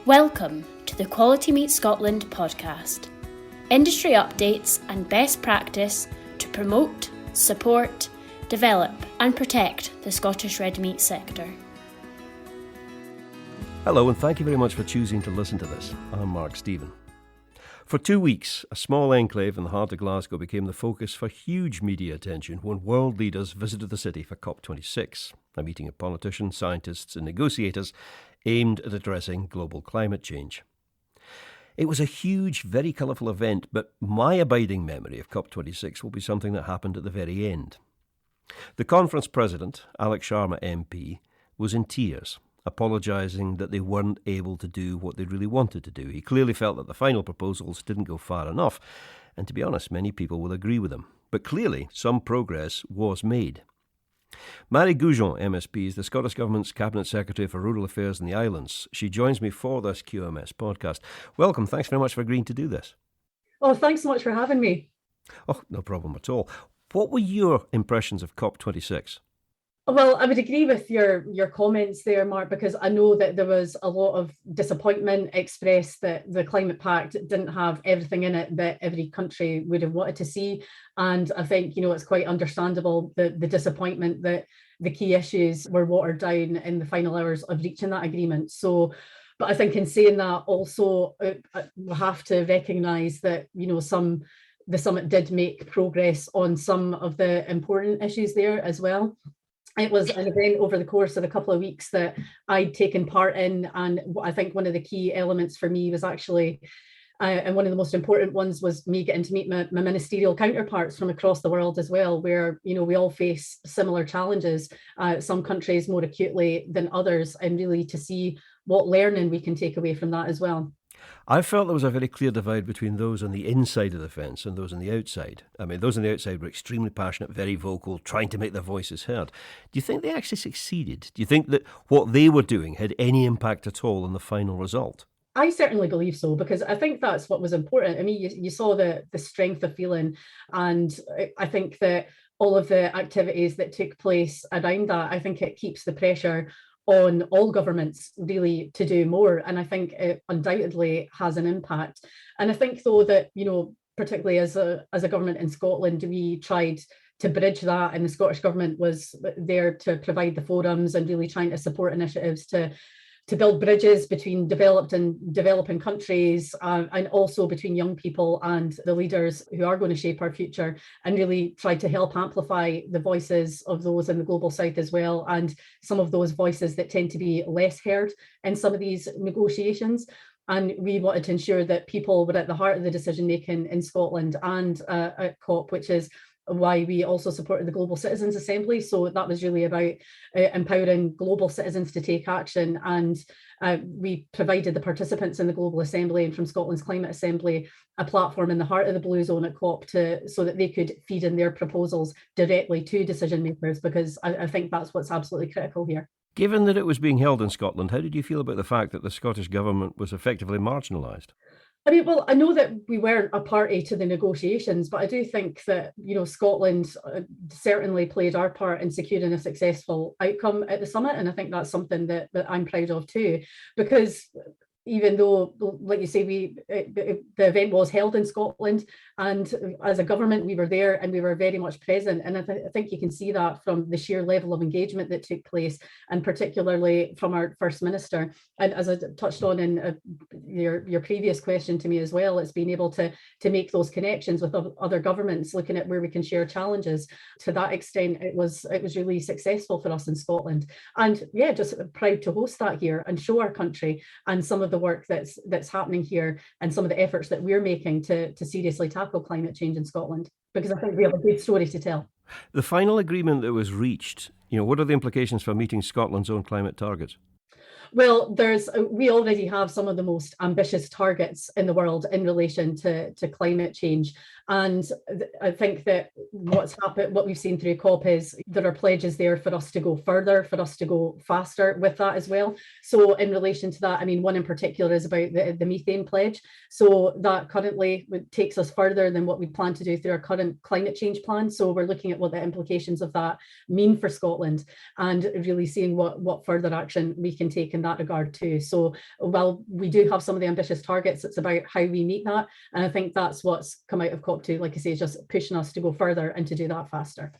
Welcome to the Quality Meat Scotland podcast. Industry updates and best practice to promote, support, develop and protect the Scottish red meat sector. Hello and thank you very much for choosing to listen to this. I'm Mark Stephen. For 2 weeks, a small enclave in the heart of Glasgow became the focus for huge media attention when world leaders visited the city for COP26, a meeting of politicians, scientists and negotiators aimed at addressing global climate change. It was a huge, very colourful event, but my abiding memory of COP26 will be something that happened at the very end. The conference president, Alex Sharma MP, was in tears, apologising that they weren't able to do what they really wanted to do. He clearly felt that the final proposals didn't go far enough, and to be honest, many people will agree with him. But clearly, some progress was made. Mairi Gougeon MSP is the Scottish Government's Cabinet Secretary for Rural Affairs in the Islands. She joins me for this QMS podcast. Welcome, thanks very much for agreeing to do this. Oh, thanks so much for having me. Oh, no problem at all. What were your impressions of COP26? Well, I would agree with your comments there, Mark, because I know that there was a lot of disappointment expressed that the Climate Pact didn't have everything in it that every country would have wanted to see. And I think, it's quite understandable the disappointment that the key issues were watered down in the final hours of reaching that agreement. But I think in saying that also, we have to recognise that, the summit did make progress on some of the important issues there as well. It was an event over the course of a couple of weeks that I'd taken part in, and I think one of the key elements for me was actually, and one of the most important ones was me getting to meet my ministerial counterparts from across the world as well, where, we all face similar challenges, some countries more acutely than others, and really to see what learning we can take away from that as well. I felt there was a very clear divide between those on the inside of the fence and those on the outside. I mean, those on the outside were extremely passionate, very vocal, trying to make their voices heard. Do you think they actually succeeded? Do you think that what they were doing had any impact at all on the final result? I certainly believe so, because I think that's what was important. I mean, you saw the strength of feeling, and I think that all of the activities that took place around that, I think it keeps the pressure on all governments really to do more. And I think it undoubtedly has an impact. And I think, though, that, particularly as a government in Scotland, we tried to bridge that, and the Scottish Government was there to provide the forums and really trying to support initiatives to build bridges between developed and developing countries, and also between young people and the leaders who are going to shape our future, and really try to help amplify the voices of those in the global south as well, and some of those voices that tend to be less heard in some of these negotiations. And we wanted to ensure that people were at the heart of the decision making in Scotland and at COP, which is why we also supported the Global Citizens Assembly. So that was really about empowering global citizens to take action. And we provided the participants in the Global Assembly and from Scotland's Climate Assembly a platform in the heart of the Blue Zone at COP so that they could feed in their proposals directly to decision makers, because I think that's what's absolutely critical here. Given that it was being held in Scotland, how did you feel about the fact that the Scottish Government was effectively marginalised? I mean, well, I know that we weren't a party to the negotiations, but I do think that, Scotland certainly played our part in securing a successful outcome at the summit. And I think that's something that I'm proud of too, because even though, like you say, the event was held in Scotland, and as a government, we were there and we were very much present. And I think you can see that from the sheer level of engagement that took place, and particularly from our First Minister. And as I touched on in your previous question to me as well, it's being able to make those connections with other governments, looking at where we can share challenges. To that extent, it was really successful for us in Scotland. And yeah, just proud to host that here and show our country and some of the work that's happening here, and some of the efforts that we're making to seriously tackle climate change in Scotland, because I think we have a good story to tell. The final agreement that was reached, what are the implications for meeting Scotland's own climate targets? Well, we already have some of the most ambitious targets in the world in relation to climate change. And I think that what's happened, what we've seen through COP is there are pledges there for us to go further, for us to go faster with that as well. So in relation to that, I mean, one in particular is about the methane pledge. So that currently takes us further than what we plan to do through our current climate change plan. So we're looking at what the implications of that mean for Scotland and really seeing what further action we can take in in that regard too. So while we do have some of the ambitious targets, it's about how we meet that. And I think that's what's come out of COP2, like I say, just pushing us to go further and to do that faster.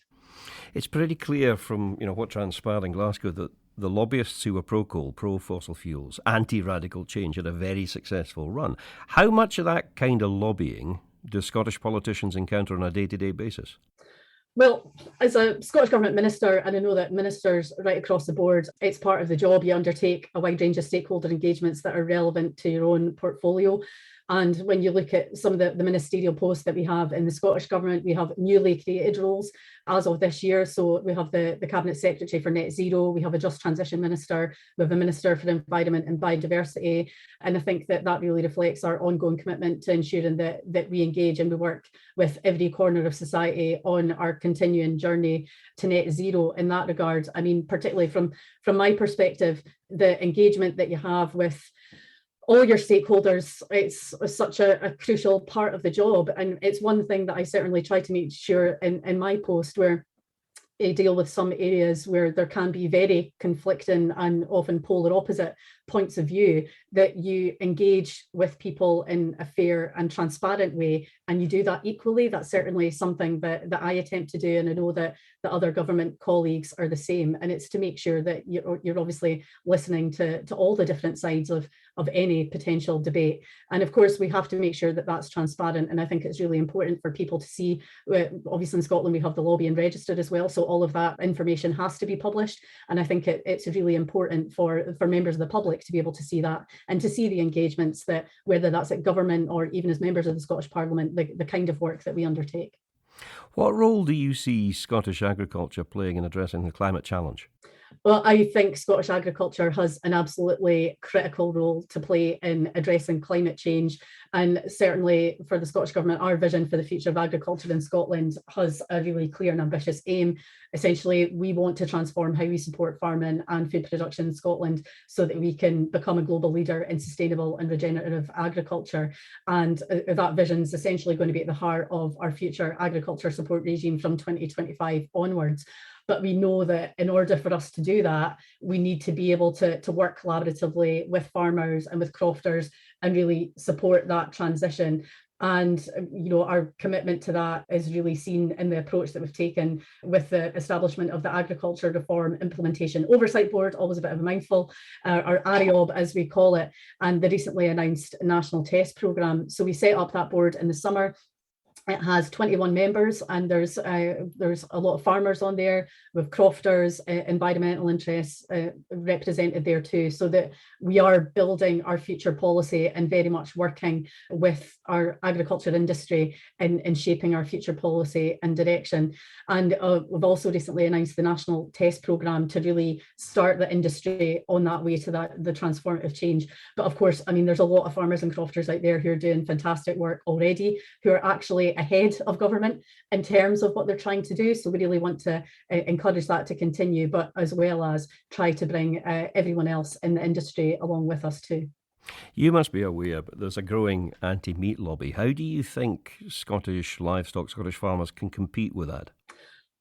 It's pretty clear from what transpired in Glasgow that the lobbyists who were pro-coal, pro-fossil fuels, anti-radical change had a very successful run. How much of that kind of lobbying do Scottish politicians encounter on a day-to-day basis? Well, as a Scottish Government minister, and I know that ministers right across the board, it's part of the job. You undertake a wide range of stakeholder engagements that are relevant to your own portfolio. And when you look at some of the ministerial posts that we have in the Scottish Government, we have newly created roles as of this year. So we have the Cabinet Secretary for Net Zero, we have a Just Transition Minister, we have a Minister for Environment and Biodiversity. And I think that really reflects our ongoing commitment to ensuring that we engage and we work with every corner of society on our continuing journey to net zero in that regard. I mean, particularly from my perspective, the engagement that you have with all your stakeholders, it's such a crucial part of the job. And it's one thing that I certainly try to make sure in my post, where I deal with some areas where there can be very conflicting and often polar opposite points of view, that you engage with people in a fair and transparent way, and you do that equally. That's certainly something that I attempt to do, and I know that the other government colleagues are the same. And it's to make sure that you're obviously listening to all the different sides of any potential debate. And of course, we have to make sure that that's transparent. And I think it's really important for people to see, obviously in Scotland, we have the lobbying register as well. So all of that information has to be published. And I think it's really important for members of the public to be able to see that and to see the engagements, that whether that's at government or even as members of the Scottish Parliament, the kind of work that we undertake. What role do you see Scottish agriculture playing in addressing the climate challenge? Well, I think Scottish agriculture has an absolutely critical role to play in addressing climate change. And certainly for the Scottish Government, our vision for the future of agriculture in Scotland has a really clear and ambitious aim. Essentially, we want to transform how we support farming and food production in Scotland so that we can become a global leader in sustainable and regenerative agriculture. And that vision is essentially going to be at the heart of our future agriculture support regime from 2025 onwards. But we know that in order for us to do that, we need to be able to work collaboratively with farmers and with crofters and really support that transition. And our commitment to that is really seen in the approach that we've taken with the establishment of the Agriculture Reform Implementation Oversight Board, always a bit of a mouthful, or ARIOB as we call it, and the recently announced National Test Programme. So we set up that board in the summer. It has 21 members, and there's a lot of farmers on there, with crofters, environmental interests represented there too, so that we are building our future policy and very much working with our agriculture industry in shaping our future policy and direction. And we've also recently announced the National Test Programme to really start the industry on that way to the transformative change. But of course, I mean, there's a lot of farmers and crofters out there who are doing fantastic work already, who are actually ahead of government in terms of what they're trying to do. So we really want to encourage that to continue, but as well as try to bring everyone else in the industry along with us too. You must be aware, but there's a growing anti-meat lobby. How do you think Scottish livestock, Scottish farmers can compete with that?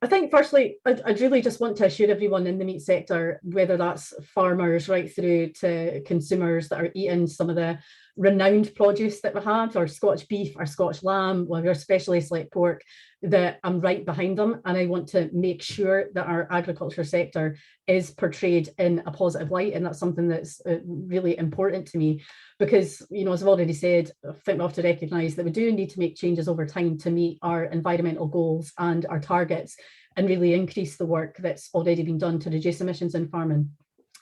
I think firstly, I'd really just want to assure everyone in the meat sector, whether that's farmers right through to consumers that are eating some of the renowned produce that we have, our Scotch beef, our Scotch lamb, or our specialists like pork, that I'm right behind them. And I want to make sure that our agriculture sector is portrayed in a positive light. And that's something that's really important to me, because, as I've already said, I think we have to recognise that we do need to make changes over time to meet our environmental goals and our targets, and really increase the work that's already been done to reduce emissions in farming.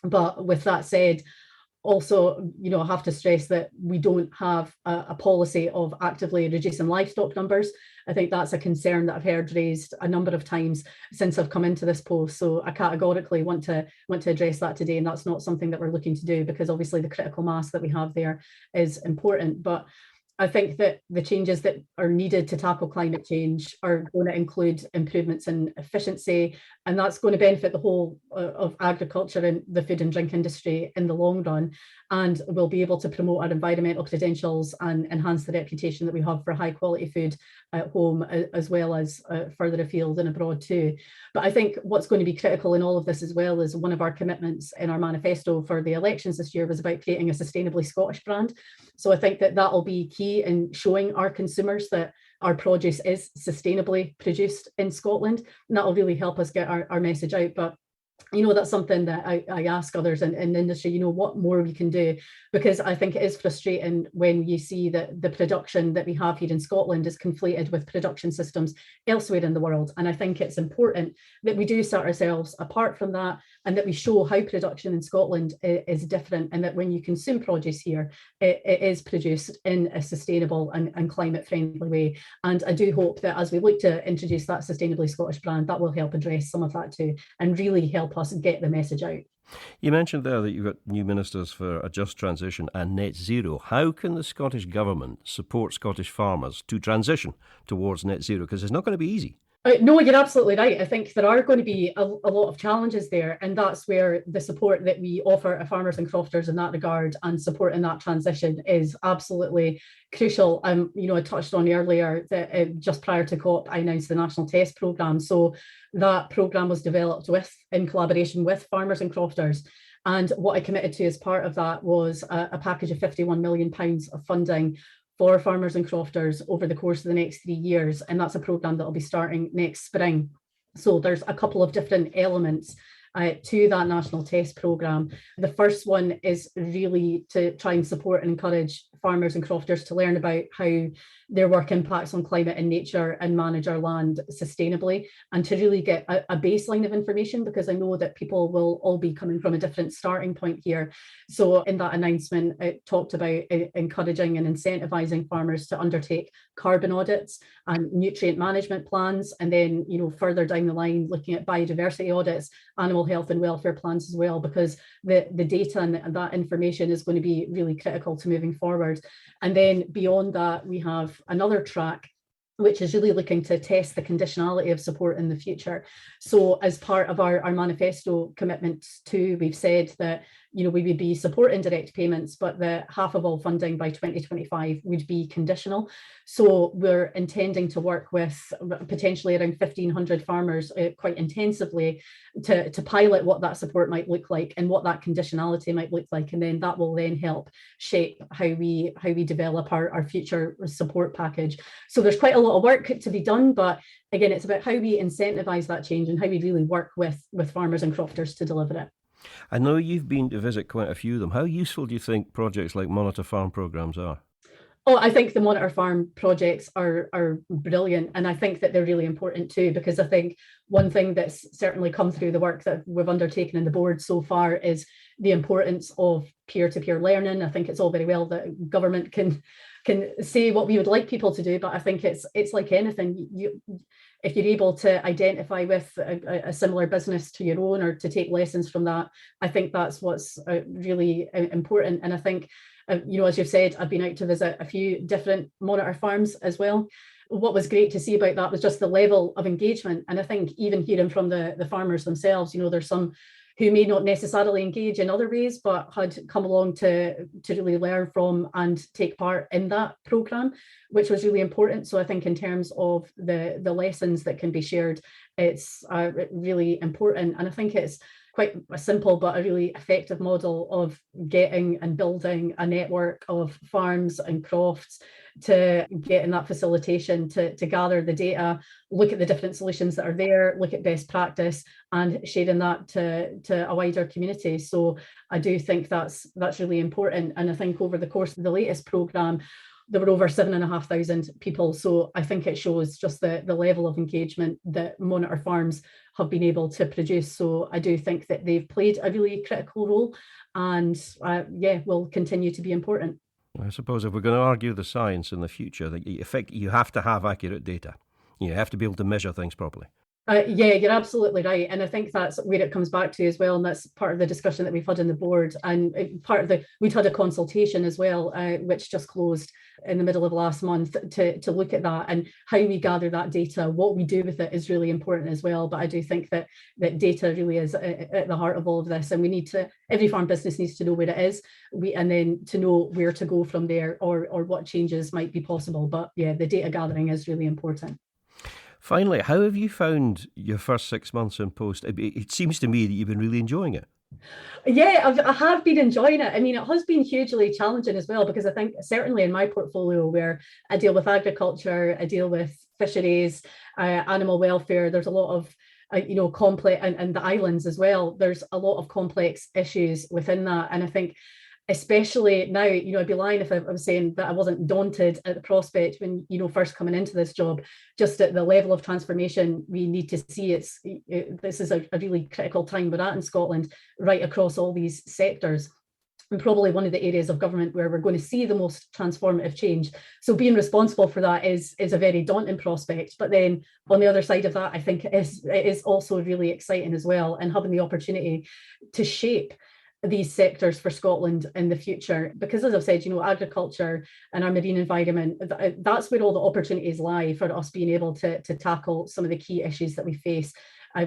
But with that said, also, I have to stress that we don't have a policy of actively reducing livestock numbers. I think that's a concern that I've heard raised a number of times since I've come into this post. So I categorically want to address that today, and that's not something that we're looking to do, because obviously the critical mass that we have there is important. But I think that the changes that are needed to tackle climate change are going to include improvements in efficiency, and that's going to benefit the whole of agriculture and the food and drink industry in the long run, and we'll be able to promote our environmental credentials and enhance the reputation that we have for high quality food at home, as well as further afield and abroad too. But I think what's going to be critical in all of this as well is one of our commitments in our manifesto for the elections this year was about creating a sustainably Scottish brand. So I think that will be key in showing our consumers that our produce is sustainably produced in Scotland, and that will really help us get our message out. But that's something that I ask others in the industry, what more we can do, because I think it is frustrating when you see that the production that we have here in Scotland is conflated with production systems elsewhere in the world. And I think it's important that we do set ourselves apart from that, and that we show how production in Scotland is different, and that when you consume produce here, it is produced in a sustainable and climate friendly way. And I do hope that as we look to introduce that sustainably Scottish brand, that will help address some of that too, and really help us get the message out. You mentioned there that you've got new ministers for a just transition and net zero. How can the Scottish Government support Scottish farmers to transition towards net zero? Because it's not going to be easy. No, you're absolutely right. I think there are going to be a lot of challenges there, and that's where the support that we offer farmers and crofters in that regard and support in that transition is absolutely crucial. I touched on earlier that just prior to COP, I announced the National Test Programme. So that programme was developed in collaboration with farmers and crofters. And what I committed to as part of that was a package of £51 million of funding for farmers and crofters over the course of the next 3 years. And that's a programme that will be starting next spring. So there's a couple of different elements to that national test programme. The first one is really to try and support and encourage farmers and crofters to learn about how their work impacts on climate and nature and manage our land sustainably, and to really get a baseline of information, because I know that people will all be coming from a different starting point here. So in that announcement, it talked about encouraging and incentivising farmers to undertake carbon audits and nutrient management plans, and then further down the line looking at biodiversity audits, animal health and welfare plans as well, because the data and that information is going to be really critical to moving forward. And then beyond that, we have another track which is really looking to test the conditionality of support in the future. So as part of our manifesto commitments too, we've said that we would be supporting direct payments, but that half of all funding by 2025 would be conditional. So we're intending to work with potentially around 1,500 farmers quite intensively to pilot what that support might look like and what that conditionality might look like. And then that will then help shape how we develop our future support package. So there's quite a lot of work to be done, but again, it's about how we incentivise that change and how we really work with farmers and crofters to deliver it. I know you've been to visit quite a few of them. How useful do you think projects like Monitor Farm programmes are? Oh, I think the Monitor Farm projects are brilliant, and I think that they're really important too, because I think one thing that's certainly come through the work that we've undertaken in the board so far is the importance of peer-to-peer learning. I think it's all very well that government can say what we would like people to do, but I think it's like anything. If you're able to identify with a similar business to your own, or to take lessons from that, I think that's what's really important. And I think, as you've said, I've been out to visit a few different monitor farms as well. What was great to see about that was just the level of engagement. And I think even hearing from the farmers themselves, there's some who may not necessarily engage in other ways, but had come along to really learn from and take part in that programme, which was really important. So I think in terms of the lessons that can be shared, it's really important. And I think it's quite a simple but a really effective model of getting and building a network of farms and crofts to get in that facilitation to gather the data, look at the different solutions that are there, look at best practice, and sharing that to a wider community. So I do think that's really important. And I think over the course of the latest programme, there were over 7,500 people. So I think it shows just the level of engagement that Monitor Farms have been able to produce. So I do think that they've played a really critical role, and will continue to be important. I suppose if we're going to argue the science in the future, that you have to have accurate data. You have to be able to measure things properly. Yeah, you're absolutely right. And I think that's where it comes back to as well. And that's part of the discussion that we've had in the board. And we'd had a consultation as well, which just closed in the middle of last month to look at that, and how we gather that data, what we do with it is really important as well. But I do think that data really is at the heart of all of this. And every farm business needs to know where it is, and then to know where to go from there, or what changes might be possible. But yeah, the data gathering is really important. Finally, how have you found your first 6 months in post? It seems to me that you've been really enjoying it. Yeah, I have been enjoying it. I mean, it has been hugely challenging as well, because I think certainly in my portfolio, where I deal with agriculture, I deal with fisheries, animal welfare, there's a lot of complex, and the islands as well, there's a lot of complex issues within that. And I think especially now, I'd be lying if I was saying that I wasn't daunted at the prospect when, first coming into this job, just at the level of transformation we need to see. This is a really critical time we're at in Scotland, right across all these sectors, and probably one of the areas of government where we're going to see the most transformative change. So being responsible for that is a very daunting prospect. But then on the other side of that, I think it is also really exciting as well, and having the opportunity to shape these sectors for Scotland in the future. Because as I've said, agriculture and our marine environment, that's where all the opportunities lie for us being able to tackle some of the key issues that we face,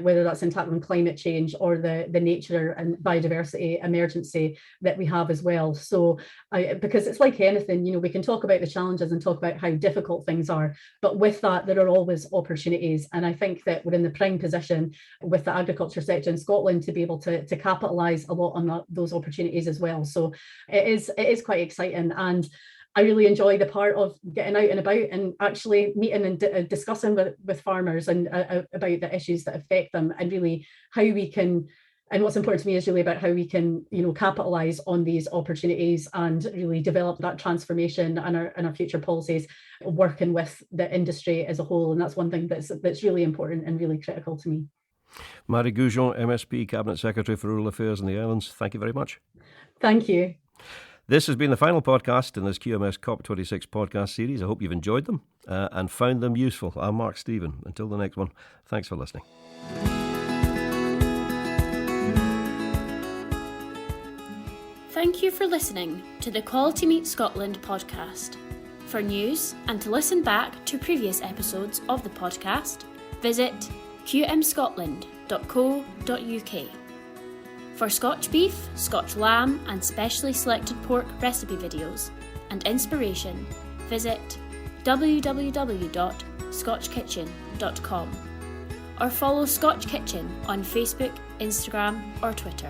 whether that's in tackling climate change or the nature and biodiversity emergency that we have as well. So because it's like anything, we can talk about the challenges and talk about how difficult things are, but with that, there are always opportunities. And I think that we're in the prime position with the agriculture sector in Scotland to be able to capitalise a lot on those opportunities as well. So it is quite exciting. And I really enjoy the part of getting out and about and actually meeting and discussing with farmers and about the issues that affect them, and really how we can, and what's important to me is really about how we can, capitalise on these opportunities and really develop that transformation and our future policies, working with the industry as a whole. And that's one thing that's really important and really critical to me. Mairi Gougeon MSP, Cabinet Secretary for Rural Affairs in the Islands, thank you very much. Thank you. This has been the final podcast in this QMS COP26 podcast series. I hope you've enjoyed them and found them useful. I'm Mark Stephen. Until the next one, thanks for listening. Thank you for listening to the Quality Meat Scotland podcast. For news and to listen back to previous episodes of the podcast, visit qmscotland.co.uk. For Scotch beef, Scotch lamb and specially selected pork recipe videos and inspiration, visit www.scotchkitchen.com or follow Scotch Kitchen on Facebook, Instagram or Twitter.